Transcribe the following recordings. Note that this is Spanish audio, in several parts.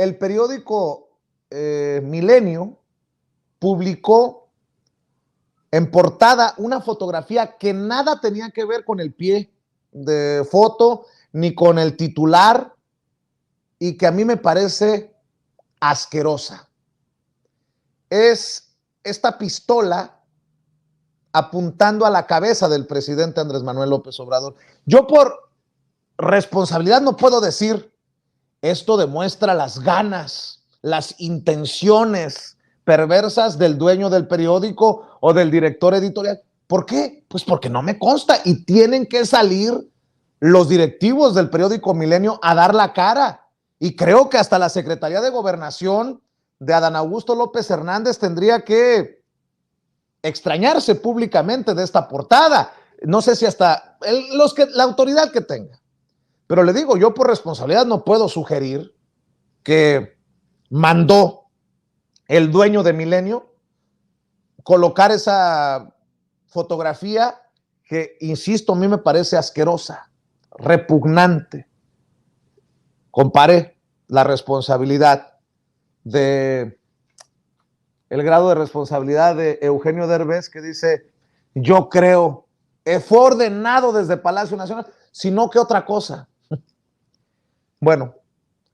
el periódico Milenio publicó en portada una fotografía que nada tenía que ver con el pie de foto ni con el titular y que a mí me parece asquerosa. Es esta pistola apuntando a la cabeza del presidente Andrés Manuel López Obrador. Yo por responsabilidad no puedo decir esto demuestra las ganas, las intenciones perversas del dueño del periódico o del director editorial. ¿Por qué? Pues porque no me consta y tienen que salir los directivos del periódico Milenio a dar la cara. Y creo que hasta la Secretaría de Gobernación de Adán Augusto López Hernández tendría que extrañarse públicamente de esta portada. No sé si hasta la autoridad que tenga. Pero le digo, yo por responsabilidad no puedo sugerir que mandó el dueño de Milenio colocar esa fotografía que, insisto, a mí me parece asquerosa, repugnante. Compare la responsabilidad de el grado de responsabilidad de Eugenio Derbez, que dice, yo creo, fue ordenado desde Palacio Nacional, sino que otra cosa. Bueno,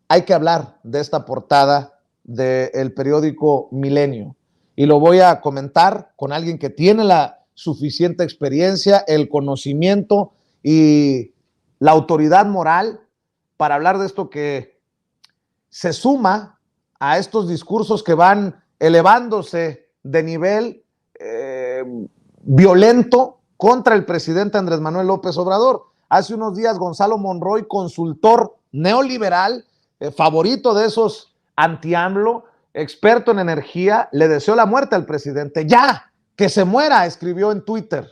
hay que hablar de esta portada del periódico Milenio y lo voy a comentar con alguien que tiene la suficiente experiencia, el conocimiento y la autoridad moral para hablar de esto que se suma a estos discursos que van elevándose de nivel violento contra el presidente Andrés Manuel López Obrador. Hace unos días Gonzalo Monroy, consultor neoliberal, favorito de esos anti-AMLO, experto en energía, le deseó la muerte al presidente. Ya, que se muera, escribió en Twitter.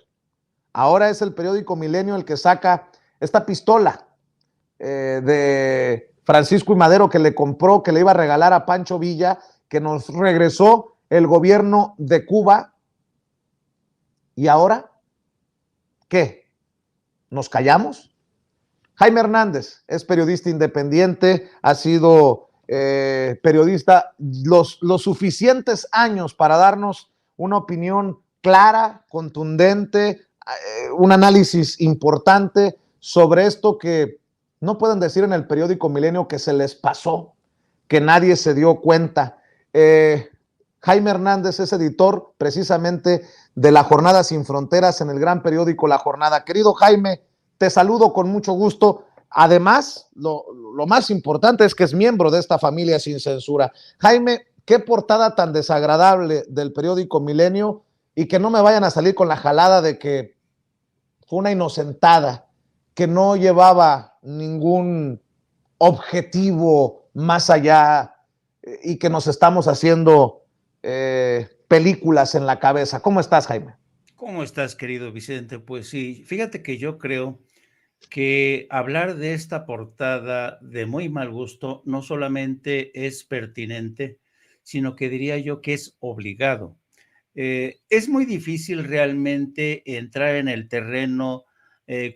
Ahora es el periódico Milenio el que saca esta pistola de Francisco I. Madero que le compró, que le iba a regalar a Pancho Villa, que nos regresó el gobierno de Cuba. ¿Y ahora qué? ¿Nos callamos? Jaime Hernández es periodista independiente, ha sido periodista los suficientes años para darnos una opinión clara, contundente, un análisis importante sobre esto que no pueden decir en el periódico Milenio que se les pasó, que nadie se dio cuenta. Jaime Hernández es editor precisamente de La Jornada Sin Fronteras en el gran periódico La Jornada. Querido Jaime, te saludo con mucho gusto. Además, lo más importante es que es miembro de esta familia sin censura. Jaime, qué portada tan desagradable del periódico Milenio y que no me vayan a salir con la jalada de que fue una inocentada, que no llevaba ningún objetivo más allá y que nos estamos haciendo películas en la cabeza. ¿Cómo estás, Jaime? ¿Cómo estás, querido Vicente? Pues sí, fíjate que yo creo que hablar de esta portada de muy mal gusto no solamente es pertinente, sino que diría yo que es obligado. Es muy difícil realmente entrar en el terreno,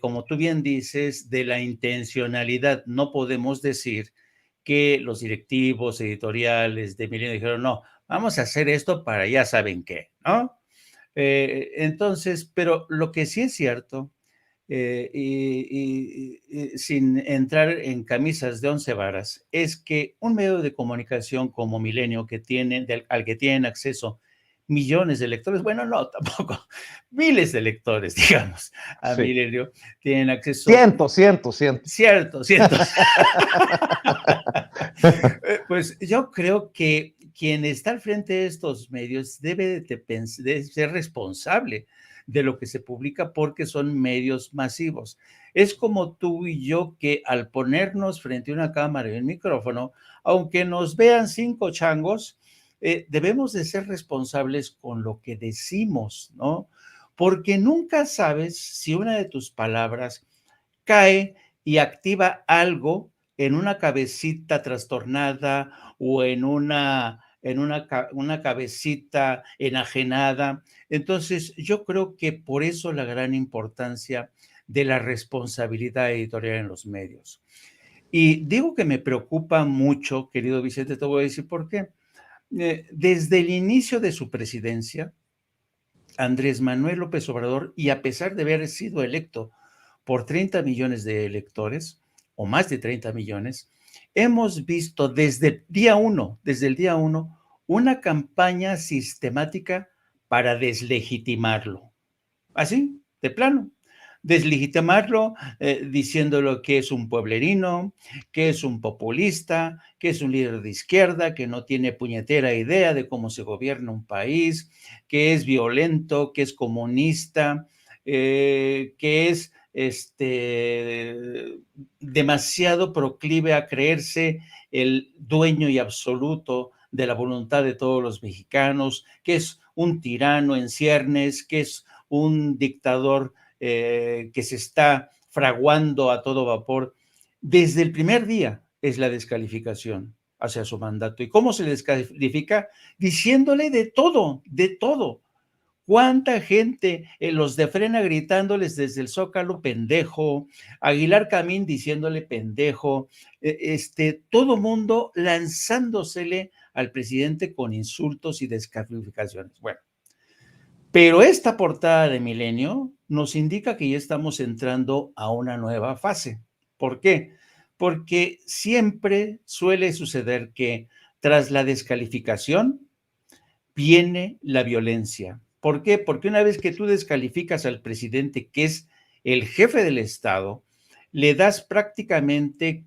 como tú bien dices, de la intencionalidad. No podemos decir que los directivos editoriales de Milenio dijeron, no, vamos a hacer esto para ya saben qué, ¿no? Entonces, pero lo que sí es cierto, sin entrar en camisas de 11 varas, es que un medio de comunicación como Milenio, al que tienen acceso millones de lectores, bueno, no, tampoco, miles de lectores, digamos, a Sí. Milenio, tienen acceso. Cientos. Cientos. Pues yo creo que quien está al frente de estos medios debe de ser responsable de lo que se publica porque son medios masivos. Es como tú y yo que al ponernos frente a una cámara y un micrófono, aunque nos vean 5 changos, debemos de ser responsables con lo que decimos, ¿no? Porque nunca sabes si una de tus palabras cae y activa algo en una cabecita trastornada o en una cabecita enajenada. Entonces, yo creo que por eso la gran importancia de la responsabilidad editorial en los medios. Y digo que me preocupa mucho, querido Vicente, te voy a decir por qué. Desde el inicio de su presidencia, Andrés Manuel López Obrador, y a pesar de haber sido electo por 30 millones de electores, o más de 30 millones, hemos visto desde el día uno, una campaña sistemática para deslegitimarlo. Así, de plano. Deslegitimarlo diciéndolo que es un pueblerino, que es un populista, que es un líder de izquierda, que no tiene puñetera idea de cómo se gobierna un país, que es violento, que es comunista, que es demasiado proclive a creerse el dueño y absoluto de la voluntad de todos los mexicanos, que es un tirano en ciernes, que es un dictador que se está fraguando a todo vapor. Desde el primer día es la descalificación hacia su mandato. ¿Y cómo se le descalifica? Diciéndole de todo, de todo. ¿Cuánta gente los de frena gritándoles desde el Zócalo, pendejo? Aguilar Camín diciéndole pendejo, todo mundo lanzándosele al presidente con insultos y descalificaciones. Bueno, pero esta portada de Milenio nos indica que ya estamos entrando a una nueva fase. ¿Por qué? Porque siempre suele suceder que tras la descalificación viene la violencia. ¿Por qué? Porque una vez que tú descalificas al presidente, que es el jefe del Estado, le das prácticamente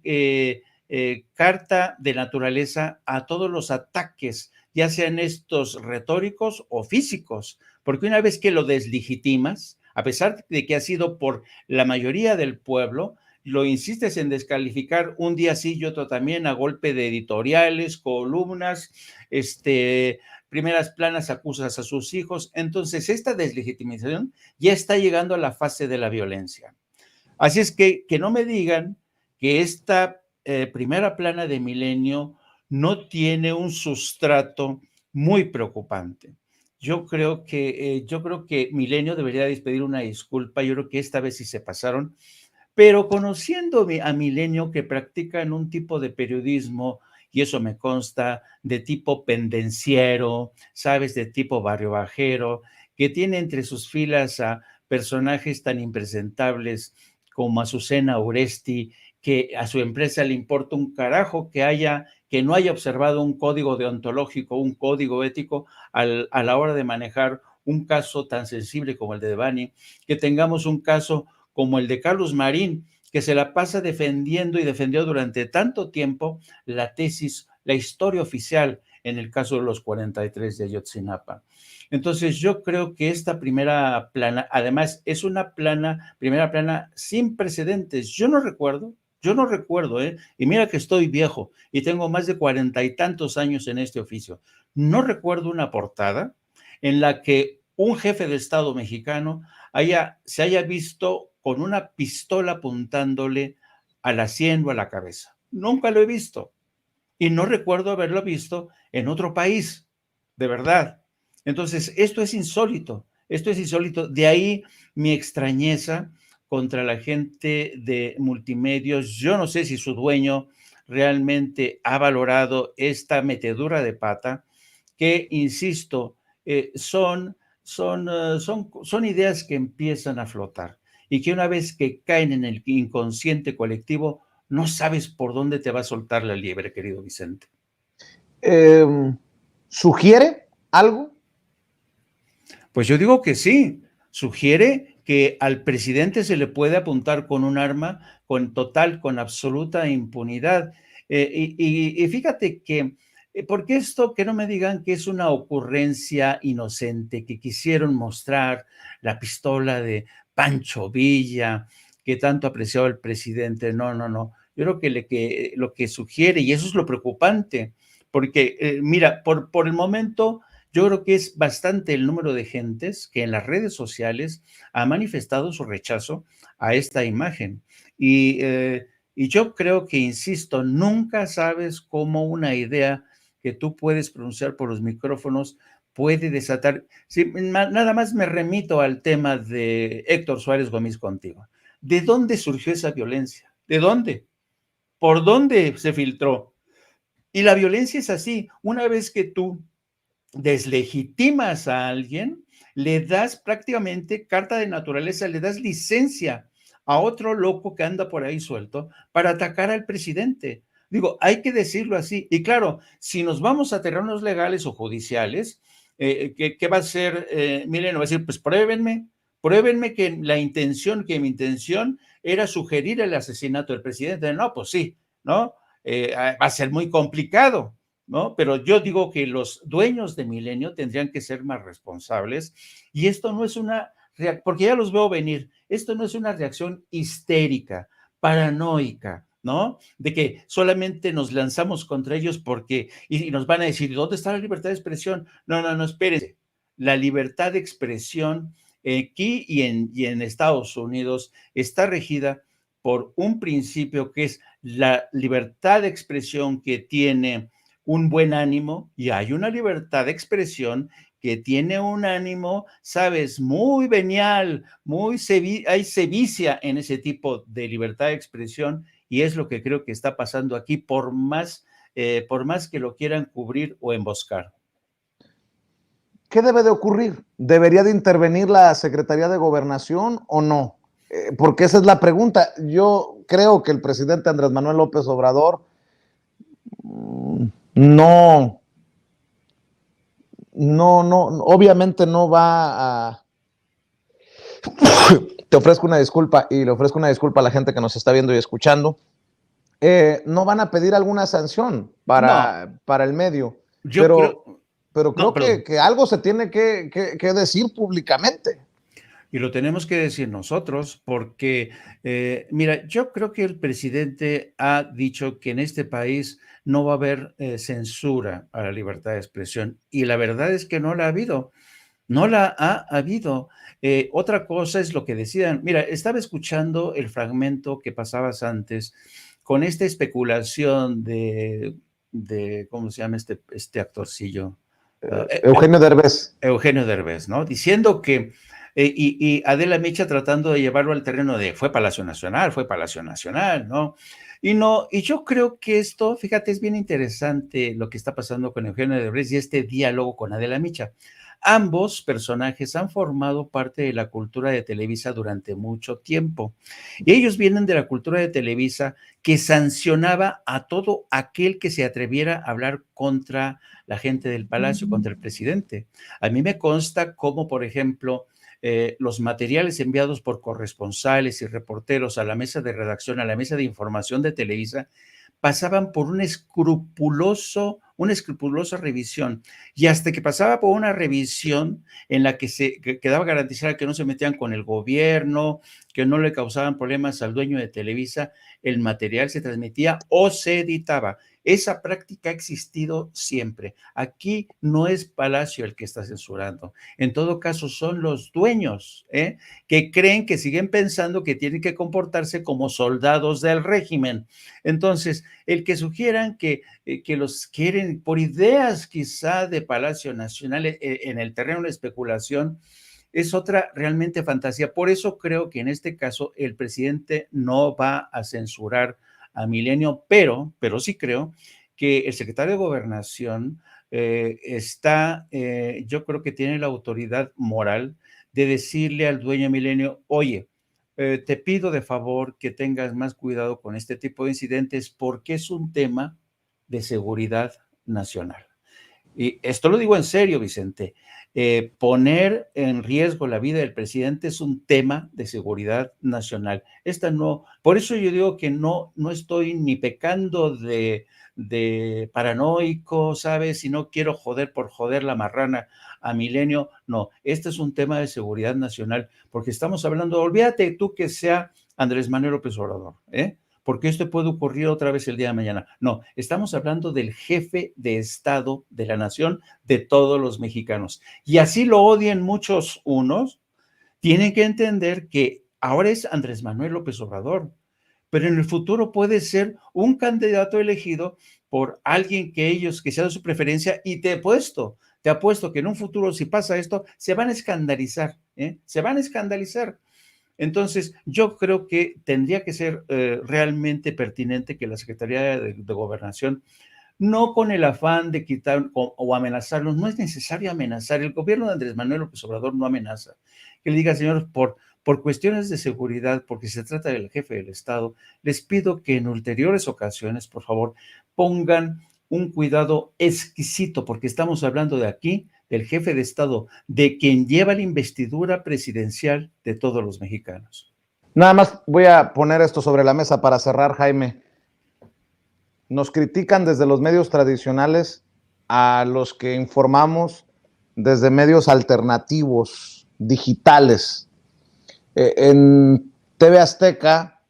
carta de naturaleza a todos los ataques, ya sean estos retóricos o físicos, porque una vez que lo deslegitimas, a pesar de que ha sido por la mayoría del pueblo, lo insistes en descalificar un día sí y otro también a golpe de editoriales, columnas, primeras planas, acusas a sus hijos. Entonces, esta deslegitimización ya está llegando a la fase de la violencia. Así es que no me digan que esta primera plana de Milenio no tiene un sustrato muy preocupante. Yo creo que Milenio debería despedir una disculpa. Yo creo que esta vez sí se pasaron, pero conociendo a Milenio que practican un tipo de periodismo, y eso me consta, de tipo pendenciero, sabes, de tipo barrio bajero, que tiene entre sus filas a personajes tan impresentables como Azucena Oresti, que a su empresa le importa un carajo que no haya observado un código deontológico, un código ético a la hora de manejar un caso tan sensible como el de Devani, que tengamos un caso como el de Carlos Marín, que se la pasa defendiendo y defendió durante tanto tiempo la tesis, la historia oficial en el caso de los 43 de Ayotzinapa. Entonces yo creo que esta primera plana, además es una primera plana sin precedentes. Yo no recuerdo, y mira que estoy viejo y tengo más de 40 y tantos años en este oficio, no recuerdo una portada en la que un jefe de Estado mexicano se haya visto con una pistola apuntándole a la sien o a la cabeza. Nunca lo he visto y no recuerdo haberlo visto en otro país, de verdad. Entonces, esto es insólito, de ahí mi extrañeza contra la gente de multimedios. Yo no sé si su dueño realmente ha valorado esta metedura de pata, que, insisto, son ideas que empiezan a flotar y que una vez que caen en el inconsciente colectivo, no sabes por dónde te va a soltar la liebre, querido Vicente. ¿Sugiere algo? Pues yo digo que sí. Sugiere que al presidente se le puede apuntar con un arma con absoluta impunidad. Y fíjate que, porque esto, que no me digan que es una ocurrencia inocente, que quisieron mostrar la pistola de Pancho Villa, que tanto apreciaba el presidente. No, no, no. Yo creo que lo que sugiere, y eso es lo preocupante, porque mira, por el momento yo creo que es bastante el número de gentes que en las redes sociales ha manifestado su rechazo a esta imagen. Y yo creo que, insisto, nunca sabes cómo una idea que tú puedes pronunciar por los micrófonos puede desatar. Sí, nada más me remito al tema de Héctor Suárez Gómez contigo. ¿De dónde surgió esa violencia? ¿De dónde? por dónde se filtró. Y la violencia es así. Una vez que tú deslegitimas a alguien, le das prácticamente carta de naturaleza, le das licencia a otro loco que anda por ahí suelto para atacar al presidente. Digo, hay que decirlo así. Y claro, si nos vamos a terrenos legales o judiciales, ¿qué va a hacer? Miren, va a decir, pues pruébenme que mi intención era sugerir el asesinato del presidente. No, pues sí, ¿no? Va a ser muy complicado, ¿no? Pero yo digo que los dueños de Milenio tendrían que ser más responsables y esto no es porque ya los veo venir, esto no es una reacción histérica, paranoica, ¿no? De que solamente nos lanzamos contra ellos y nos van a decir, ¿dónde está la libertad de expresión? No, no, no, espérense. La libertad de expresión aquí y en Estados Unidos está regida por un principio que es la libertad de expresión que tiene un buen ánimo y hay una libertad de expresión que tiene un ánimo, sabes, muy venial, hay sevicia en ese tipo de libertad de expresión y es lo que creo que está pasando aquí por más que lo quieran cubrir o emboscar. ¿Qué debe de ocurrir? ¿Debería de intervenir la Secretaría de Gobernación o no? Porque esa es la pregunta. Yo creo que el presidente Andrés Manuel López Obrador no, obviamente no va a... Te ofrezco una disculpa y le ofrezco una disculpa a la gente que nos está viendo y escuchando. No van a pedir alguna sanción No, para el medio, yo creo, pero no, creo perdón. que algo se tiene que decir públicamente. Y lo tenemos que decir nosotros porque, mira, yo creo que el presidente ha dicho que en este país no va a haber censura a la libertad de expresión y la verdad es que no la ha habido. No la ha habido. Otra cosa es lo que decían. Mira, estaba escuchando el fragmento que pasabas antes con esta especulación ¿cómo se llama este actorcillo? Eugenio Derbez. Eugenio Derbez, ¿no? Diciendo que, y Adela Micha tratando de llevarlo al terreno de fue Palacio Nacional, ¿no? Y no, y yo creo que esto, fíjate, es bien interesante lo que está pasando con Eugenio Derbez y este diálogo con Adela Micha. Ambos personajes han formado parte de la cultura de Televisa durante mucho tiempo. Y ellos vienen de la cultura de Televisa que sancionaba a todo aquel que se atreviera a hablar contra la gente del Palacio, contra el presidente. A mí me consta cómo, por ejemplo, los materiales enviados por corresponsales y reporteros a la mesa de redacción, a la mesa de información de Televisa, pasaban por una escrupulosa revisión y hasta que pasaba por una revisión en la que quedaba garantizada que no se metían con el gobierno, que no le causaban problemas al dueño de Televisa, el material se transmitía o se editaba. Esa práctica ha existido siempre. Aquí no es Palacio el que está censurando. En todo caso, son los dueños que creen que siguen pensando que tienen que comportarse como soldados del régimen. Entonces, el que sugieran que los quieren por ideas quizá de Palacio Nacional en el terreno de especulación, es otra realmente fantasía. Por eso creo que en este caso el presidente no va a censurar a Milenio, pero sí creo que el secretario de Gobernación yo creo que tiene la autoridad moral de decirle al dueño de Milenio, oye, te pido de favor que tengas más cuidado con este tipo de incidentes porque es un tema de seguridad nacional. Y esto lo digo en serio, Vicente. Poner en riesgo la vida del presidente es un tema de seguridad nacional. Por eso yo digo que no estoy ni pecando de paranoico, ¿sabes? Y no quiero joder por joder la marrana a Milenio. No, este es un tema de seguridad nacional, porque estamos hablando, olvídate tú que sea Andrés Manuel López Obrador, porque esto puede ocurrir otra vez el día de mañana. No, estamos hablando del jefe de Estado de la nación, de todos los mexicanos. Y así lo odien muchos unos, tienen que entender que ahora es Andrés Manuel López Obrador, pero en el futuro puede ser un candidato elegido por alguien que sea de su preferencia y te apuesto que en un futuro si pasa esto, se van a escandalizar, se van a escandalizar. Entonces, yo creo que tendría que ser realmente pertinente que la Secretaría de Gobernación, no con el afán de quitar o amenazarlos, no es necesario amenazar. El gobierno de Andrés Manuel López Obrador no amenaza. Que le diga, señores, por cuestiones de seguridad, porque se trata del jefe del Estado, les pido que en ulteriores ocasiones, por favor, pongan un cuidado exquisito, porque estamos hablando de aquí, del jefe de Estado, de quien lleva la investidura presidencial de todos los mexicanos. Nada más voy a poner esto sobre la mesa para cerrar, Jaime. Nos critican desde los medios tradicionales a los que informamos desde medios alternativos, digitales. En TV Azteca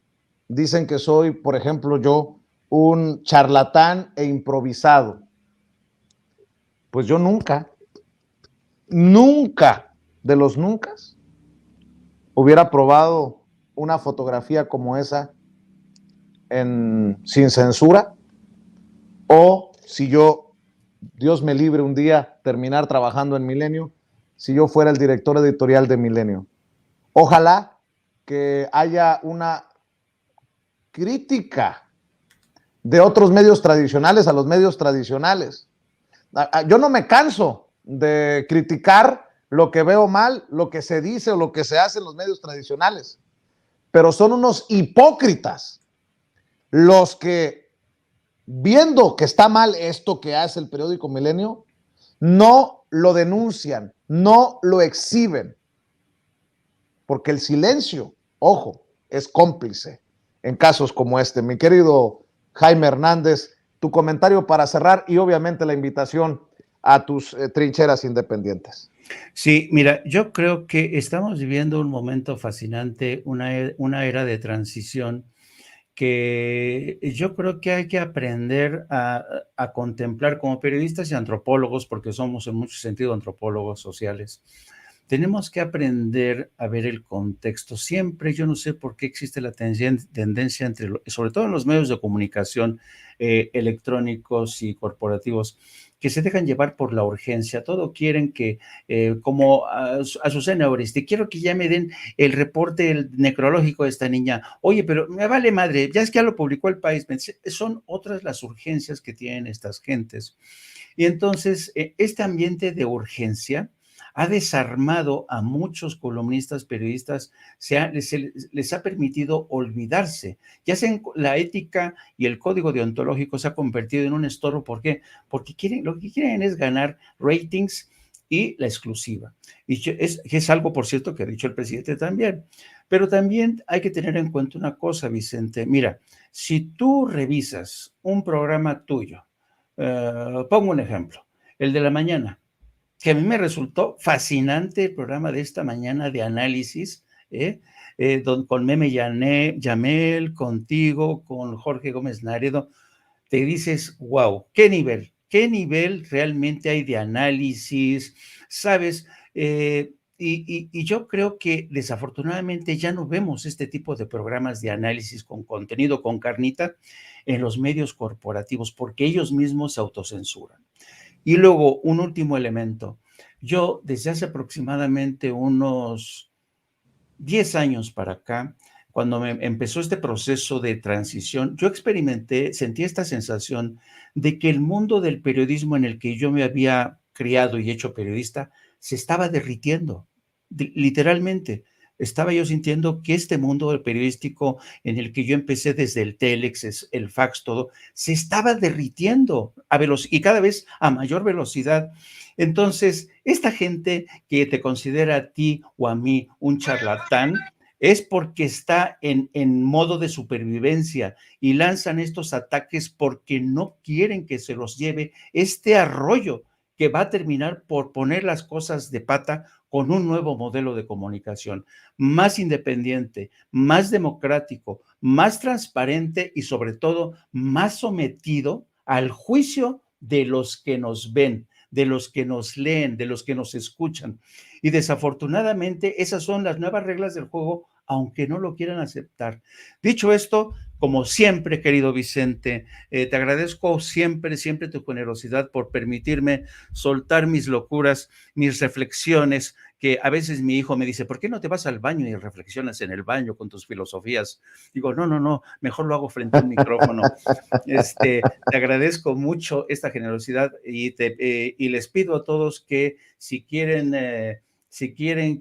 dicen que soy, por ejemplo, yo, un charlatán e improvisado. Pues yo nunca de los nunca hubiera probado una fotografía como esa sin censura, o si yo, Dios me libre un día, terminar trabajando en Milenio, si yo fuera el director editorial de Milenio. Ojalá que haya una crítica de otros medios tradicionales a los medios tradicionales. Yo no me canso de criticar lo que veo mal, lo que se dice o lo que se hace en los medios tradicionales, pero son unos hipócritas los que, viendo que está mal esto que hace el periódico Milenio, no lo denuncian, no lo exhiben, porque el silencio, ojo, es cómplice en casos como este. Mi querido Jaime Hernández, tu comentario para cerrar y obviamente la invitación a tus trincheras independientes. Sí, mira, yo creo que estamos viviendo un momento fascinante, una era de transición que yo creo que hay que aprender a contemplar como periodistas y antropólogos, porque somos en mucho sentido antropólogos sociales. Tenemos que aprender a ver el contexto. Siempre, yo no sé por qué existe la tendencia entre, sobre todo en los medios de comunicación electrónicos y corporativos, que se dejan llevar por la urgencia. Todo quieren que, como Azucena Oresti, quiero que ya me den el reporte necrológico de esta niña. Oye, pero me vale madre, ya es que ya lo publicó El País. Son otras las urgencias que tienen estas gentes. Y entonces, este ambiente de urgencia ha desarmado a muchos columnistas, periodistas, les ha permitido olvidarse. Ya sea la ética y el código deontológico se ha convertido en un estorbo. ¿Por qué? Porque lo que quieren es ganar ratings y la exclusiva. Y es algo, por cierto, que ha dicho el presidente también. Pero también hay que tener en cuenta una cosa, Vicente. Mira, si tú revisas un programa tuyo, pongo un ejemplo, el de la mañana, que a mí me resultó fascinante el programa de esta mañana de análisis, con Meme Yamel, contigo, con Jorge Gómez Naredo, te dices, wow, qué nivel realmente hay de análisis, ¿sabes? Y yo creo que desafortunadamente ya no vemos este tipo de programas de análisis con contenido, con carnita, en los medios corporativos, porque ellos mismos se autocensuran. Y luego, un último elemento. Yo, desde hace aproximadamente unos 10 años para acá, cuando empezó este proceso de transición, yo sentí esta sensación de que el mundo del periodismo en el que yo me había criado y hecho periodista se estaba derritiendo, literalmente. Estaba yo sintiendo que este mundo periodístico en el que yo empecé desde el telex, el fax, todo, se estaba derritiendo y cada vez a mayor velocidad. Entonces, esta gente que te considera a ti o a mí un charlatán es porque está en modo de supervivencia y lanzan estos ataques porque no quieren que se los lleve este arroyo que va a terminar por poner las cosas de pata con un nuevo modelo de comunicación, más independiente, más democrático, más transparente y sobre todo más sometido al juicio de los que nos ven, de los que nos leen, de los que nos escuchan. Y desafortunadamente esas son las nuevas reglas del juego, aunque no lo quieran aceptar. Dicho esto, como siempre, querido Vicente, te agradezco siempre tu generosidad por permitirme soltar mis locuras, mis reflexiones, que a veces mi hijo me dice, ¿por qué no te vas al baño y reflexionas en el baño con tus filosofías? Digo, no, mejor lo hago frente a un micrófono. Te agradezco mucho esta generosidad y les pido a todos que si quieren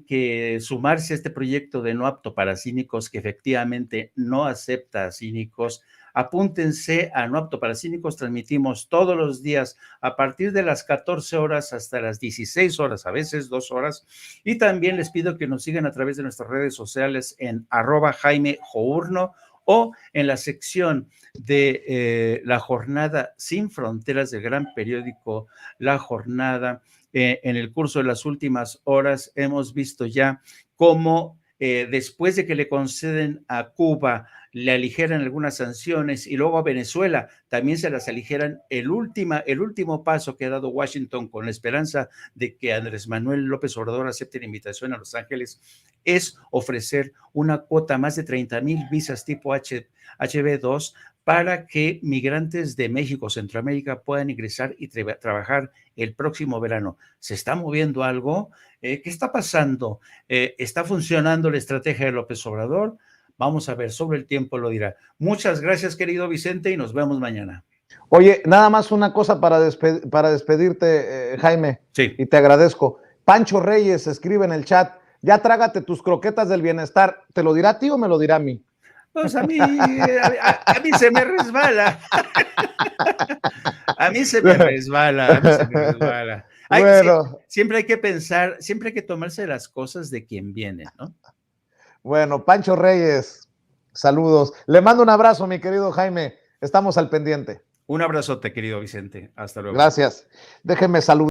que sumarse a este proyecto de No Apto para Cínicos, que efectivamente no acepta a cínicos, apúntense a No Apto para Cínicos. Transmitimos todos los días a partir de las 14 horas hasta las 16 horas, a veces 2 horas. Y también les pido que nos sigan a través de nuestras redes sociales en @JaimeJourno o en la sección de la Jornada Sin Fronteras del gran periódico La Jornada. En el curso de las últimas horas hemos visto ya cómo después de que le conceden a Cuba, le aligeran algunas sanciones y luego a Venezuela también se las aligeran. El último paso que ha dado Washington con la esperanza de que Andrés Manuel López Obrador acepte la invitación a Los Ángeles es ofrecer una cuota más de 30,000 visas tipo HB2 para que migrantes de México, Centroamérica puedan ingresar y trabajar el próximo verano. ¿Se está moviendo algo? ¿Qué está pasando? ¿Está funcionando la estrategia de López Obrador? Vamos a ver, sobre el tiempo lo dirá. Muchas gracias, querido Vicente, y nos vemos mañana. Oye, nada más una cosa para despedirte, Jaime, sí. Y te agradezco. Pancho Reyes escribe en el chat, ya trágate tus croquetas del bienestar. ¿Te lo dirá a ti o me lo dirá a mí? Pues a mí se me resbala. A mí se me resbala. Bueno. Siempre hay que pensar, siempre hay que tomarse las cosas de quien viene, ¿no? Bueno, Pancho Reyes, saludos. Le mando un abrazo, mi querido Jaime. Estamos al pendiente. Un abrazote, querido Vicente. Hasta luego. Gracias. Déjenme saludar.